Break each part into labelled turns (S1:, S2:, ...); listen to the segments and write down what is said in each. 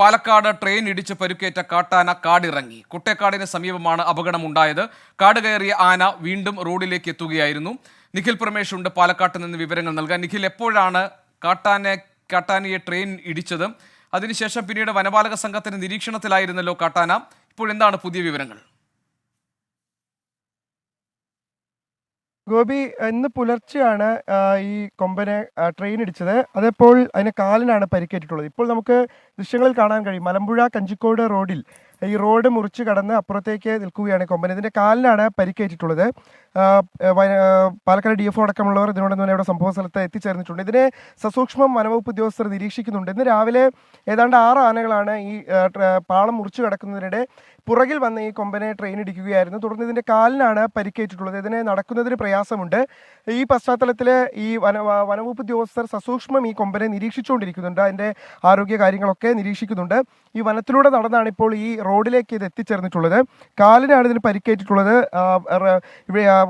S1: Palakkad train ഇടിച്ച് പരുക്കേറ്റ കാട്ടാന കാടിറങ്ങി. കുട്ടേക്കാടിന് സമീപമാണ് അപകടമുണ്ടായത്. കാട് കയറിയ ആന വീണ്ടും റോഡിലേക്ക് എത്തുകയായിരുന്നു. നിഖിൽ പ്രമേഷ് ഉണ്ട് പാലക്കാട്ട് നിന്ന് വിവരങ്ങൾ നൽകാൻ. നിഖിൽ, എപ്പോഴാണ് കാട്ടാനയെ ട്രെയിൻ ഇടിച്ചത്? അതിനുശേഷം പിന്നീട് വനപാലക സംഘത്തിന്റെ നിരീക്ഷണത്തിലായിരുന്നല്ലോ കാട്ടാന. ഇപ്പോൾ എന്താണ് പുതിയ വിവരങ്ങൾ?
S2: ഗോപി, ഇന്ന് പുലർച്ചെയാണ് ഈ കൊമ്പനെ ട്രെയിൻ ഇടിച്ചത്. അതപ്പോൾ അതിന് കാലിനാണ് പരിക്കേറ്റിട്ടുള്ളത്. ഇപ്പോൾ നമുക്ക് ദൃശ്യങ്ങളിൽ കാണാൻ കഴിയും, മലമ്പുഴ കഞ്ചിക്കോട് റോഡിൽ ഈ റോഡ് മുറിച്ച് കടന്ന് അപ്പുറത്തേക്ക് നിൽക്കുകയാണ് കൊമ്പൻ. ഇതിൻ്റെ കാലിനാണ് പരിക്കേറ്റിട്ടുള്ളത്. പാലക്കാട് DFO അടക്കമുള്ളവർ ഇതിനോടൊന്നും തന്നെ ഇവിടെ സംഭവ സ്ഥലത്ത് എത്തിച്ചേർന്നിട്ടുണ്ട്. ഇതിനെ സസൂക്ഷ്മം വനവകുപ്പ് ഉദ്യോഗസ്ഥർ നിരീക്ഷിക്കുന്നുണ്ട്. ഇന്ന് രാവിലെ ഏതാണ്ട് 6 ആനകളാണ് ഈ പാളം മുറിച്ച് കടക്കുന്നതിനിടെ പുറകിൽ വന്ന് ഈ കൊമ്പനെ ട്രെയിൻ ഇടിക്കുകയായിരുന്നു. തുടർന്ന് ഇതിൻ്റെ കാലിനാണ് പരിക്കേറ്റിട്ടുള്ളത്. ഇതിനെ നടക്കുന്നതിന് പ്രയാസമുണ്ട്. ഈ പശ്ചാത്തലത്തിൽ ഈ വനവകുപ്പ് ഉദ്യോഗസ്ഥർ സസൂക്ഷ്മം ഈ കൊമ്പനെ നിരീക്ഷിച്ചുകൊണ്ടിരിക്കുന്നുണ്ട്. അതിൻ്റെ ആരോഗ്യ കാര്യങ്ങളൊക്കെ നിരീക്ഷിക്കുന്നുണ്ട്. ഈ വനത്തിലൂടെ നടന്നാണ് ഇപ്പോൾ ഈ റോഡിലേക്ക് ഇത് എത്തിച്ചേർന്നിട്ടുള്ളത്. കാലിനാണ് ഇതിന് പരിക്കേറ്റിട്ടുള്ളത്.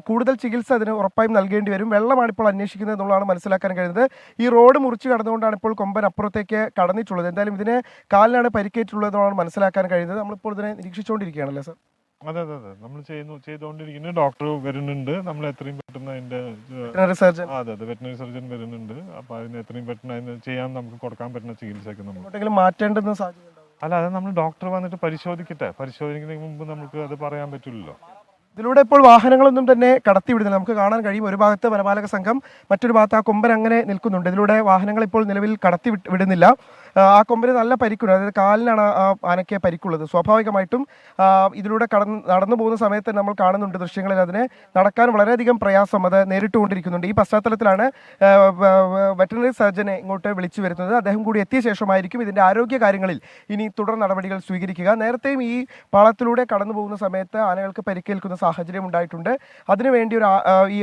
S2: കൂടുതൽ ചികിത്സ അതിന് ഉറപ്പായും നൽകേണ്ടി വരും. വെള്ളമാണ് ഇപ്പോൾ അന്വേഷിക്കുന്നത് എന്നുള്ളതാണ് മനസ്സിലാക്കാൻ കഴിയുന്നത്. ഈ റോഡ് മുറിച്ച് കടന്നുകൊണ്ടാണ് ഇപ്പോൾ കൊമ്പൻ അപ്പുറത്തേക്ക് കടന്നിട്ടുള്ളത്. എന്തായാലും ഇതിന് കാലിനാണ് പരിക്കേറ്റിട്ടുള്ളത് എന്നുള്ളതാണ് മനസ്സിലാക്കാൻ കഴിയുന്നത്. നമ്മളിപ്പോൾ ഇതിനെ നിരീക്ഷിച്ചുകൊണ്ടിരിക്കുകയാണല്ലേ സാർ?
S3: അതെ, നമ്മൾ ചെയ്തുകൊണ്ടിരിക്കുന്നു. ഡോക്ടർ വരുന്നുണ്ട്. നമ്മൾ എത്രയും പെട്ടെന്ന് അതിന്റെ വെറ്ററിനറി സർജൻ വരുന്നുണ്ട്. അപ്പൊ അതിന് എത്രയും പെട്ടെന്ന് അതിന് ചെയ്യാൻ നമുക്ക് കൊടുക്കാൻ പറ്റുന്ന ചികിത്സയൊക്കെ നമ്മൾ
S2: മാറ്റേണ്ടുന്ന സാധ്യത.
S3: അല്ല, അത് നമ്മൾ ഡോക്ടർ വന്നിട്ട് പരിശോധിക്കുന്നതിന് മുമ്പ് നമുക്ക് അത് പറയാൻ പറ്റില്ലല്ലോ.
S2: ഇതിലൂടെ ഇപ്പോൾ വാഹനങ്ങളൊന്നും തന്നെ കടത്തിവിടുന്നില്ല. നമുക്ക് കാണാൻ കഴിയും, ഒരു ഭാഗത്ത് വനപാലക സംഘം, മറ്റൊരു ഭാഗത്ത് ആ കൊമ്പൻ അങ്ങനെ നിൽക്കുന്നുണ്ട്. ഇതിലൂടെ വാഹനങ്ങൾ ഇപ്പോൾ നിലവിൽ വിടുന്നില്ല. ആ കൊമ്പന് നല്ല പരിക്കുണ്ട്. അതായത് കാലിനാണ് ആ ആനയ്ക്ക് പരിക്കുള്ളത്. സ്വാഭാവികമായിട്ടും ഇതിലൂടെ നടന്നു പോകുന്ന സമയത്ത് നമ്മൾ കാണുന്നുണ്ട് ദൃശ്യങ്ങളിൽ അതിന് നടക്കാൻ വളരെയധികം പ്രയാസം അത് നേരിട്ടുകൊണ്ടിരിക്കുന്നുണ്ട്. ഈ പശ്ചാത്തലത്തിലാണ് വെറ്ററിനറി സർജനെ ഇങ്ങോട്ട് വിളിച്ചു വരുന്നത്. അദ്ദേഹം കൂടി എത്തിയ ശേഷമായിരിക്കും ഇതിൻ്റെ ആരോഗ്യ കാര്യങ്ങളിൽ ഇനി തുടർ നടപടികൾ സ്വീകരിക്കുക. നേരത്തെയും ഈ പാളത്തിലൂടെ കടന്നു പോകുന്ന സമയത്ത് ആനകൾക്ക് പരിക്കേൽക്കുന്ന സാഹചര്യം ഉണ്ടായിട്ടുണ്ട്. അതിനുവേണ്ടി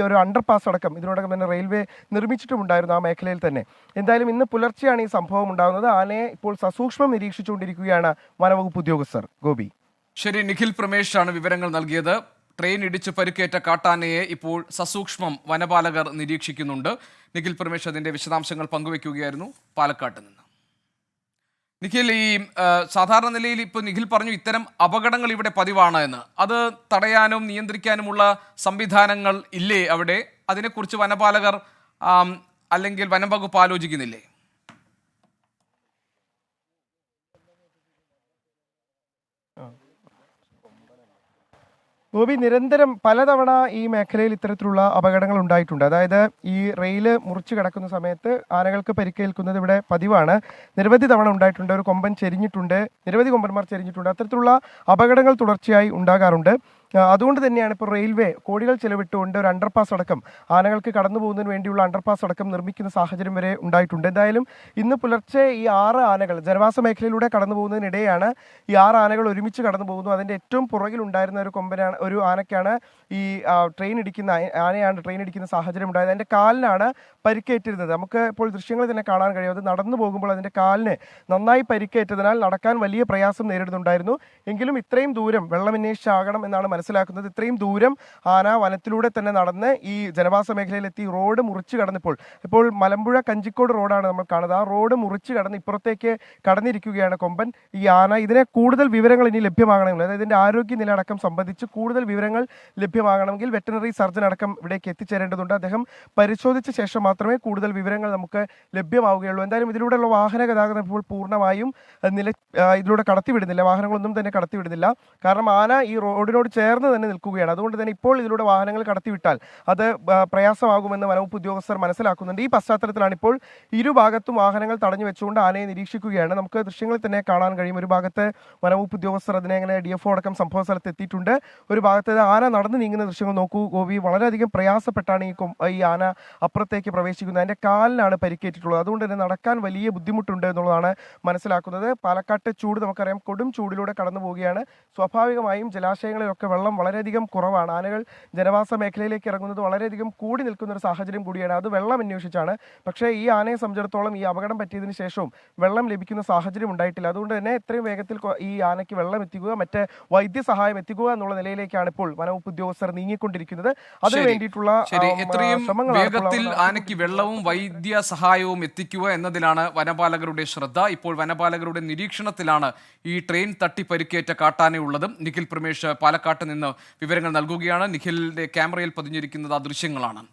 S2: ഒരു അണ്ടർപാസ് അടക്കം ഇതിനോടകം തന്നെ റെയിൽവേ നിർമ്മിച്ചിട്ടുമുണ്ടായിരുന്നു ആ മേഖലയിൽ തന്നെ. എന്തായാലും ഇന്ന് പുലർച്ചെയാണ് ഈ സംഭവം ഉണ്ടാകുന്നത്. ആനയെ ഇപ്പോൾ സസൂക്ഷ്മം നിരീക്ഷിച്ചുകൊണ്ടിരിക്കുകയാണ് വനവകുപ്പ് ഉദ്യോഗസ്ഥർ. ഗോപി,
S1: ശരി. നിഖിൽ പ്രമേഷാണ് വിവരങ്ങൾ നൽകിയത്. ട്രെയിൻ ഇടിച്ച് പരുക്കേറ്റ കാട്ടാനയെ ഇപ്പോൾ സസൂക്ഷ്മം വനപാലകർ നിരീക്ഷിക്കുന്നുണ്ട്. നിഖിൽ പ്രമേഷ് അതിന്റെ വിശദാംശങ്ങൾ പങ്കുവയ്ക്കുകയായിരുന്നു പാലക്കാട്ട് നിന്ന്. നിഖിൽ, ഈ സാധാരണ നിലയിൽ ഇപ്പോൾ നിഖിൽ പറഞ്ഞു ഇത്തരം അപകടങ്ങൾ ഇവിടെ പതിവാണ് എന്ന്. അത് തടയാനും നിയന്ത്രിക്കാനുമുള്ള സംവിധാനങ്ങൾ ഇല്ലേ അവിടെ? അതിനെക്കുറിച്ച് വനപാലകർ അല്ലെങ്കിൽ വനം വകുപ്പ് ആലോചിക്കുന്നില്ലേ?
S2: ഗോപി, നിരന്തരം പലതവണ ഈ മേഖലയിൽ ഇത്തരത്തിലുള്ള അപകടങ്ങൾ ഉണ്ടായിട്ടുണ്ട്. അതായത് ഈ റെയില് മുറിച്ച് കിടക്കുന്ന സമയത്ത് ആനകൾക്ക് പരിക്കേൽക്കുന്നത് ഇവിടെ പതിവാണ്. നിരവധി തവണ ഉണ്ടായിട്ടുണ്ട്. ഒരു കൊമ്പൻ ചെരിഞ്ഞിട്ടുണ്ട്, നിരവധി കൊമ്പന്മാർ ചെരിഞ്ഞിട്ടുണ്ട്. അത്തരത്തിലുള്ള അപകടങ്ങൾ തുടർച്ചയായി ഉണ്ടാകാറുണ്ട്. അതുകൊണ്ട് തന്നെയാണ് ഇപ്പോൾ റെയിൽവേ കോടികൾ ചെലവിട്ടുകൊണ്ട് ഒരു അണ്ടർപാസ് അടക്കം, ആനകൾക്ക് കടന്നു പോകുന്നതിന് വേണ്ടിയുള്ള അണ്ടർപാസ് അടക്കം നിർമ്മിക്കുന്ന സാഹചര്യം വരെ ഉണ്ടായിട്ടുണ്ട്. എന്തായാലും ഇന്ന് പുലർച്ചെ ഈ 6 ആനകൾ ജനവാസ മേഖലയിലൂടെ കടന്നു പോകുന്നതിനിടെയാണ് ഈ 6 ആനകൾ ഒരുമിച്ച് കടന്നു പോകുന്നു. അതിൻ്റെ ഏറ്റവും പുറകിലുണ്ടായിരുന്ന ഒരു ആനയ്ക്കാണ് ഈ ട്രെയിൻ ഇടിക്കുന്ന സാഹചര്യം ഉണ്ടായത്. അതിൻ്റെ കാലിനാണ് പരിക്കേറ്റിരുന്നത്. നമുക്ക് ഇപ്പോൾ ദൃശ്യങ്ങൾ തന്നെ കാണാൻ കഴിയും. അത് നടന്നു പോകുമ്പോൾ അതിൻ്റെ കാലിന് നന്നായി പരിക്കേറ്റതിനാൽ നടക്കാൻ വലിയ പ്രയാസം നേരിടുന്നുണ്ടായിരുന്നു. എങ്കിലും ഇത്രയും ദൂരം വെള്ളമന്വേഷിച്ചാകണം എന്നാണ് മനസ്സിലാക്കുന്നത്. ഇത്രയും ദൂരം ആന വനത്തിലൂടെ തന്നെ നടന്ന് ഈ ജനവാസ മേഖലയിലെത്തി റോഡ് മുറിച്ച് ഇപ്പോൾ മലമ്പുഴ കഞ്ചിക്കോട് റോഡാണ് നമ്മൾ കാണുന്നത്. ആ റോഡ് മുറിച്ച് കടന്ന് ഇപ്പുറത്തേക്ക് കടന്നിരിക്കുകയാണ് കൊമ്പൻ, ഈ ആന. ഇതിനെ കൂടുതൽ വിവരങ്ങൾ ഇനി ലഭ്യമാകണമെങ്കിൽ, അതായത് ഇതിൻ്റെ ആരോഗ്യനില അടക്കം സംബന്ധിച്ച് കൂടുതൽ വിവരങ്ങൾ ലഭ്യമാകണമെങ്കിൽ വെറ്ററിനറി സർജൻ അടക്കം ഇവിടേക്ക് എത്തിച്ചേരേണ്ടതുണ്ട്. അദ്ദേഹം പരിശോധിച്ച ശേഷം മാത്രമേ കൂടുതൽ വിവരങ്ങൾ നമുക്ക് ലഭ്യമാവുകയുള്ളൂ. എന്തായാലും ഇതിലൂടെയുള്ള വാഹന ഗതാഗതം ഇപ്പോൾ പൂർണ്ണമായും ഇതിലൂടെ കടത്തിവിടുന്നില്ല. വാഹനങ്ങളൊന്നും തന്നെ കടത്തിവിടുന്നില്ല. കാരണം ആന ഈ റോഡിനോട് ചേർന്ന് തന്നെ നിൽക്കുകയാണ്. അതുകൊണ്ട് തന്നെ ഇപ്പോൾ ഇതിലൂടെ വാഹനങ്ങൾ കടത്തിവിട്ടാൽ അത് പ്രയാസമാകുമെന്ന് വനവകുപ്പ് ഉദ്യോഗസ്ഥർ മനസ്സിലാക്കുന്നുണ്ട്. ഈ പശ്ചാത്തലത്തിലാണ് ഇപ്പോൾ ഇരുഭാഗത്തും വാഹനങ്ങൾ തടഞ്ഞു വെച്ചുകൊണ്ട് ആനയെ നിരീക്ഷിക്കുകയാണ്. നമുക്ക് ദൃശ്യങ്ങളിൽ തന്നെ കാണാൻ കഴിയും. ഒരു ഭാഗത്ത് വനവകുപ്പ് ഉദ്യോഗസ്ഥർ അതിനെ DFO അടക്കം സംഭവ സ്ഥലത്ത് എത്തിയിട്ടുണ്ട്. ഒരു ഭാഗത്ത് ആന നടന്നു നീങ്ങുന്ന ദൃശ്യങ്ങൾ നോക്കൂ ഗോപി. വളരെയധികം പ്രയാസപ്പെട്ടാണ് ഈ ആന അപ്പുറത്തേക്ക് പ്രവേശിക്കുന്നത്. അതിൻ്റെ കാലിനാണ് പരിക്കേറ്റിട്ടുള്ളത്. അതുകൊണ്ട് തന്നെ നടക്കാൻ വലിയ ബുദ്ധിമുട്ടുണ്ട് എന്നുള്ളതാണ് മനസ്സിലാക്കുന്നത്. പാലക്കാട്ടെ ചൂട് നമുക്കറിയാം, കൊടും ചൂടിലൂടെ കടന്നു പോവുകയാണ്. സ്വാഭാവികമായും ജലാശയങ്ങളിലൊക്കെ വെള്ളം വളരെയധികം കുറവാണ്. ആനകൾ ജനവാസ മേഖലയിലേക്ക് ഇറങ്ങുന്നത് വളരെയധികം കൂടി നിൽക്കുന്ന ഒരു സാഹചര്യം കൂടിയാണ്. അത് വെള്ളം അന്വേഷിച്ചാണ്. പക്ഷേ ഈ ആനയെ സംബന്ധിച്ചിടത്തോളം ഈ അപകടം പറ്റിയതിന് ശേഷവും വെള്ളം ലഭിക്കുന്ന സാഹചര്യം ഉണ്ടായിട്ടില്ല. അതുകൊണ്ട് തന്നെ എത്രയും വേഗത്തിൽ ഈ ആനയ്ക്ക് വെള്ളം എത്തിക്കുക, മറ്റ് വൈദ്യസഹായം എത്തിക്കുക എന്നുള്ള നിലയിലേക്കാണ് ഇപ്പോൾ വനവകുപ്പ് ഉദ്യോഗസ്ഥർ നീങ്ങിക്കൊണ്ടിരിക്കുന്നത്. അതിനു വേണ്ടിയിട്ടുള്ള
S1: എത്രയും
S2: ശ്രമങ്ങളാണ്
S1: വേഗത്തിൽ ആനയ്ക്ക് വെള്ളവും വൈദ്യ സഹായവും എത്തിക്കുക എന്നതിലാണ് വനപാലകരുടെ ശ്രദ്ധ. ഇപ്പോൾ വനപാലകരുടെ നിരീക്ഷണത്തിലാണ് ഈ ട്രെയിൻ തട്ടി പരിക്കേറ്റ കാട്ടാനയുള്ളത്. നിഖിൽ പ്രമേഷ് പാലക്കാട്ട് നിന്ന് വിവരങ്ങൾ നൽകുകയാണ്. നിഖിലിന്റെ ക്യാമറയിൽ പതിഞ്ഞിരിക്കുന്നത് ആ ദൃശ്യങ്ങളാണ്.